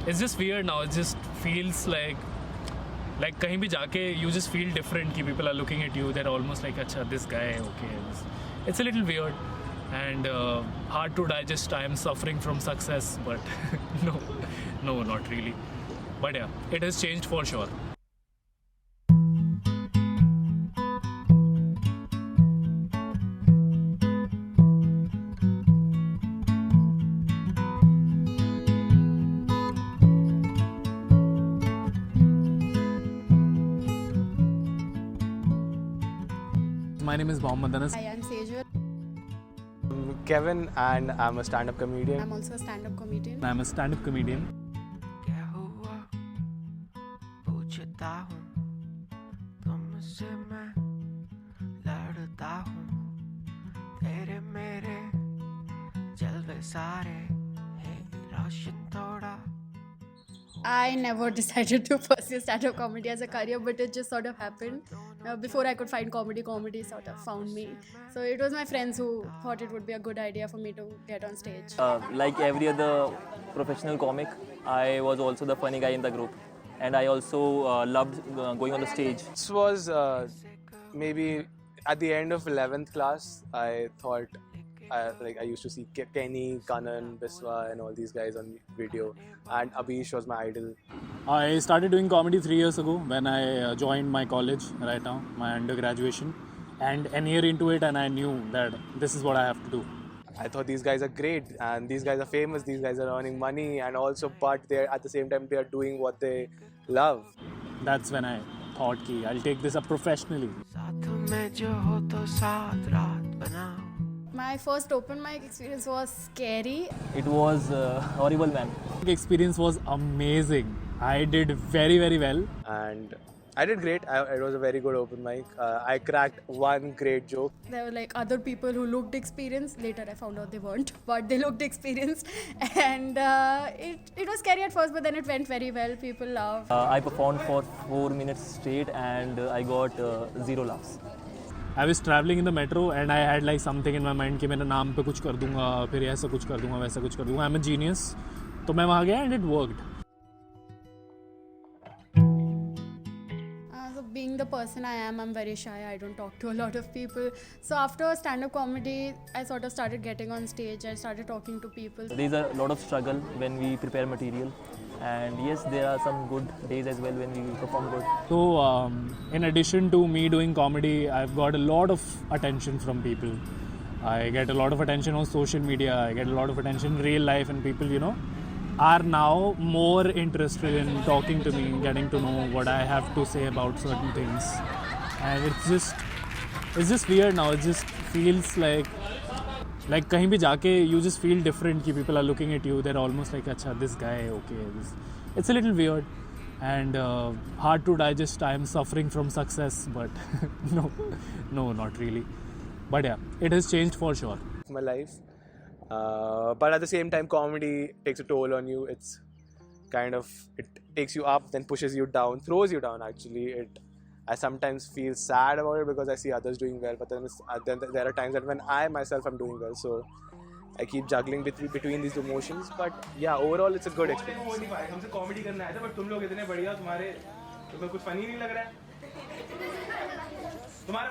it's just weird now. It just feels like kahin bhi jaake you just feel different. Ki people are looking at you. They're almost like, "Acha, this guy, okay." It's a little weird and hard to digest. I am suffering from success, but no, not really. But yeah, it has changed for sure. My name is Mohammed Anas. Hi, I'm Sejal. I'm Kevin and I'm a stand-up comedian. I'm also a stand-up comedian. I'm a stand-up comedian. I never decided to pursue stand-up comedy as a career, but it just sort of happened. Before I could find comedy sort of found me. So it was my friends who thought it would be a good idea for me to get on stage. Like every other professional comic, I was also the funny guy in the group. And I also loved going on the stage. This was maybe at the end of 11th class. I thought I used to see Kenny, Kanan, Biswa and all these guys on video, and Ashish was my idol. I started doing comedy 3 years ago when I joined my college right now, my undergraduation, and a year into it, and I knew that this is what I have to do. I thought these guys are great and these guys are famous, these guys are earning money, and also but they're at the same time they are doing what they love. That's when I thought ki I'll take this up professionally. My first open mic experience was scary. It was horrible, man. The experience was amazing. I did very, very well. And I did great. It was a very good open mic. I cracked one great joke. There were like other people who looked experienced. Later I found out they weren't, but they looked experienced. And it was scary at first, but then it went very well. People laughed. I performed for 4 minutes straight and I got 0 laughs. I was traveling in the metro and I had like something in my mind कि मेरे नाम पे कुछ कर दूँगा, फिर ऐसा कुछ कर दूँगा, वैसा कुछ कर दूँगा. I'm a genius. तो मैं वहाँ गया and it worked. So being the person I am, I'm very shy. I don't talk to a lot of people. So after stand-up comedy, I sort of started getting on stage. I started talking to people. There is a lot of struggle when we prepare material. And yes, there are some good days as well when we perform good. So in addition to me doing comedy, I've got a lot of attention from people. I get a lot of attention on social media. I get a lot of attention in real life, and people, are now more interested in talking to me, getting to know what I have to say about certain things. And it's just weird now. It just feels like kahin bhi jaake you just feel different. Ki people are looking at you. They're almost like, "Acha, this guy, okay." It's a little weird and hard to digest. I am suffering from success, but no, not really. But yeah, it has changed for sure. My life. But at the same time, comedy takes a toll on you. It's kind of, it takes you up, then pushes you down, throws you down actually. I sometimes feel sad about it because I see others doing well, but then there are times that when I myself am doing well, so I keep juggling between these emotions. But yeah, overall it's a good experience. हमसे comedy करना है, but तुम लोग इतने बढ़िया, तुम्हें कुछ funny नहीं लग रहा है? तुम्हारा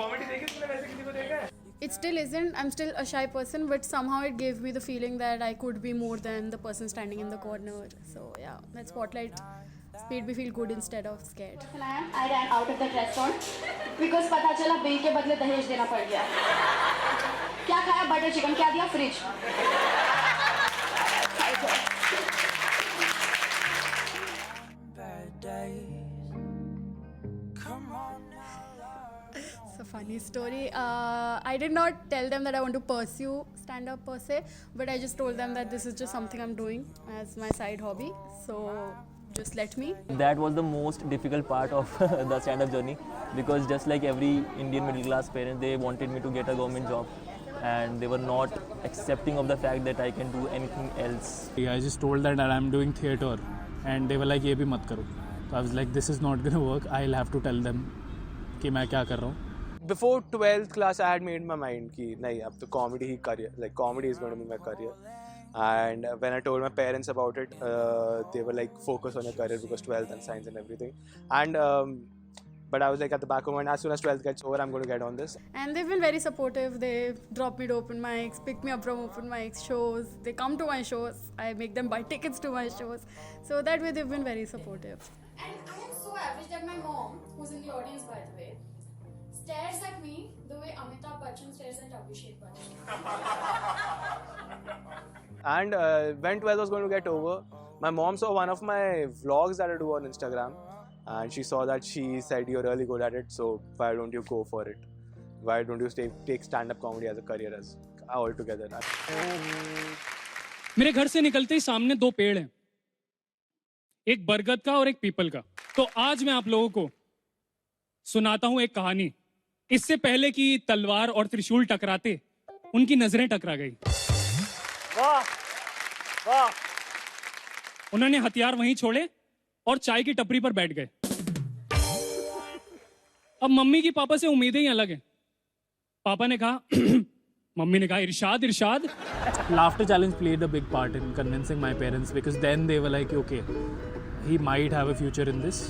कॉमेडी देखी तुमने वैसे किसी को देखा है? It still isn't. I'm still a shy person, but somehow it gave me the feeling that I could be more than the person standing in the corner. So yeah, that spotlight made me feel good instead of scared. I ran out of the restaurant because पता चला bill के बदले दहेज देना पड़ गया. क्या खाया? Butter chicken. क्या दिया? Fridge. It's a funny story. I did not tell them that I want to pursue stand-up per se, but I just told them that this is just something I'm doing as my side hobby. So just let me. That was the most difficult part of the stand-up journey, because just like every Indian middle class parent, they wanted me to get a government job and they were not accepting of the fact that I can do anything else. I just told that I'm doing theatre and they were like, ये भी मत करो. So I was like, this is not gonna work. I'll have to tell them कि मैं क्या कर रहा हूँ. Before 12th class, I had made my mind कि नहीं, अब तो comedy he career, like comedy is going to be my career. And when I told my parents about it, they were like, focus on your career because 12th and science and everything. And but I was like, at the back of my mind, as soon as 12th gets over, I'm going to get on this. And they've been very supportive. They drop me to open mics, pick me up from open mics, shows. They come to my shows. I make them buy tickets to my shows. So that way they've been very supportive. And I am so average that my mom, who's in the audience by the way, stares at me the way Amitabh Bachchan stares at Abhishek Bachchan. And when 12th was going to get over, my mom saw one of my vlogs that I do on Instagram. And she saw that. She said, you're really good at it, so why don't you go for it? Why don't you take stand-up comedy as a career as altogether? मेरे घर से निकलते ही सामने दो पेड़ हैं, एक बरगद का और एक पीपल का। तो आज मैं आप लोगों को सुनाता हूं एक कहानी। इससे पहले कि तलवार और त्रिशूल टकराते, उनकी नजरें टकरा गई। वाह वाह। उन्होंने हथियार वहीं छोड़े और चाय की टपरी पर बैठ गए। अब मम्मी की पापा से उम्मीदें ही अलग हैं। पापा ने कहा मम्मी ने कहा इरशाद इरशाद। Laughter challenge played a big part in convincing my parents, because then they were like, okay, he might have a future in this.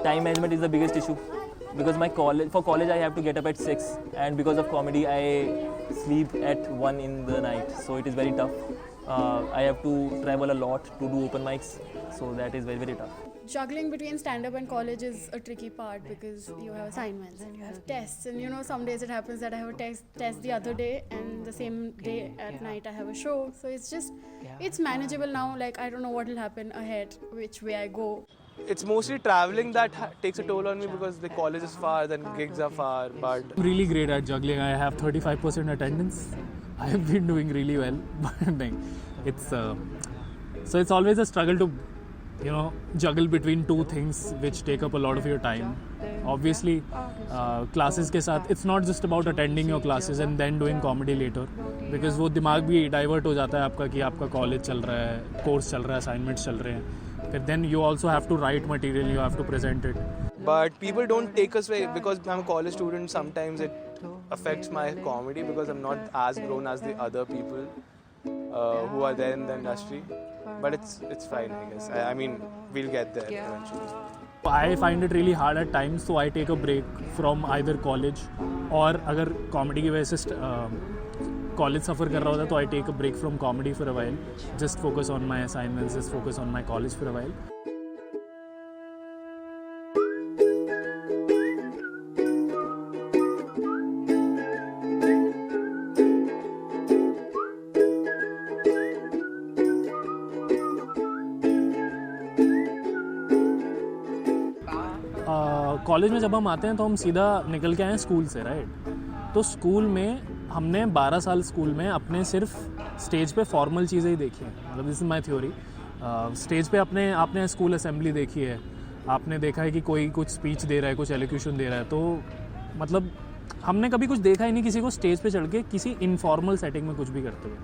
Time management is the biggest issue because for college I have to get up at 6, and because of comedy I sleep at 1 in the night, so it is very tough. I have to travel a lot to do open mics, so that is very, very tough. Juggling between stand-up and college is a tricky part because you have assignments and you have tests, and some days it happens that I have a test the other day, and the same day at night I have a show. So it's manageable now. Like, I don't know what will happen ahead, which way I go. It's mostly traveling that takes a toll on me because the college is far, then gigs are far. But I'm really great at juggling. I have 35% attendance. I have been doing really well, but it's always a struggle to juggle between two things which take up a lot of your time. Obviously, classes के साथ it's not just about attending your classes and then doing comedy later, because वो दिमाग भी divert हो जाता है आपका कि आपका college चल रहा है, course चल रहा है, assignments चल रहे हैं. But then you also have to write material, you have to present it. But people don't take us away because I'm a college student. Sometimes it affects my comedy because I'm not as grown as the other people who are there in the industry. But it's fine, I guess. I mean, we'll get there eventually. I find it really hard at times, so I take a break from either college, or अगर comedy की वजह से college suffer कर रहा होता तो I take a break from comedy for a while, just focus on my assignments, just focus on my college for a while. College में जब हम आते हैं तो हम सीधा निकल के आए हैं स्कूल से, राइट? तो स्कूल में हमने 12 साल स्कूल में अपने सिर्फ स्टेज पे फॉर्मल चीज़ें ही देखी हैं. मतलब this is my theory. Stage पे आपने स्कूल असेंबली देखी है, आपने देखा है कि कोई कुछ स्पीच दे रहा है, कुछ एलोक्यूशन दे रहा है, तो मतलब हमने कभी कुछ देखा ही नहीं किसी को स्टेज पे चढ़ के किसी इनफॉर्मल सेटिंग में कुछ भी करते हुए.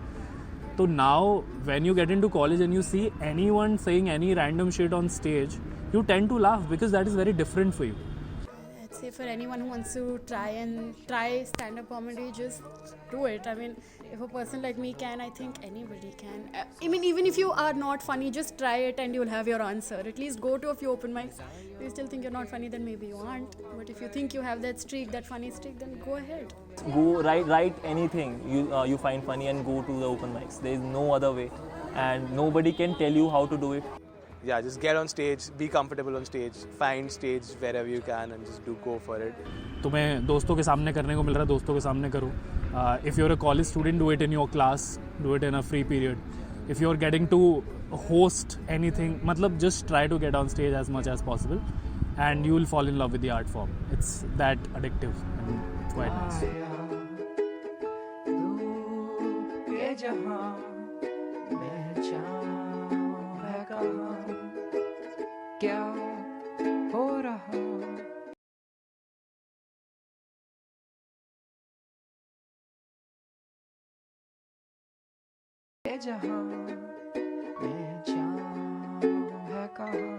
तो now when you get into college and you see anyone saying any random shit on stage, you tend to laugh because that is very different for you. I'd say for anyone who wants to try stand-up comedy, just do it. I mean, if a person like me can, I think anybody can. I mean, even if you are not funny, just try it and you'll have your answer. At least go to a few open mics. If you still think you're not funny, then maybe you aren't. But if you think you have that streak, that funny streak, then go ahead. Go write anything you find funny and go to the open mics. There is no other way, and nobody can tell you how to do it. Yeah, just get on stage, be comfortable on stage, find stage wherever you can and just go for it. तुम्हें दोस्तों के सामने करने को मिल रहा है, दोस्तों के सामने करो. If you're a college student, do it in your class, do it in a free period. If you're getting to host anything, मतलब just try to get on stage as much as possible and you will fall in love with the art form. It's that addictive and quite nice. क्या हो रहा जहां में जाऊं है कहाँ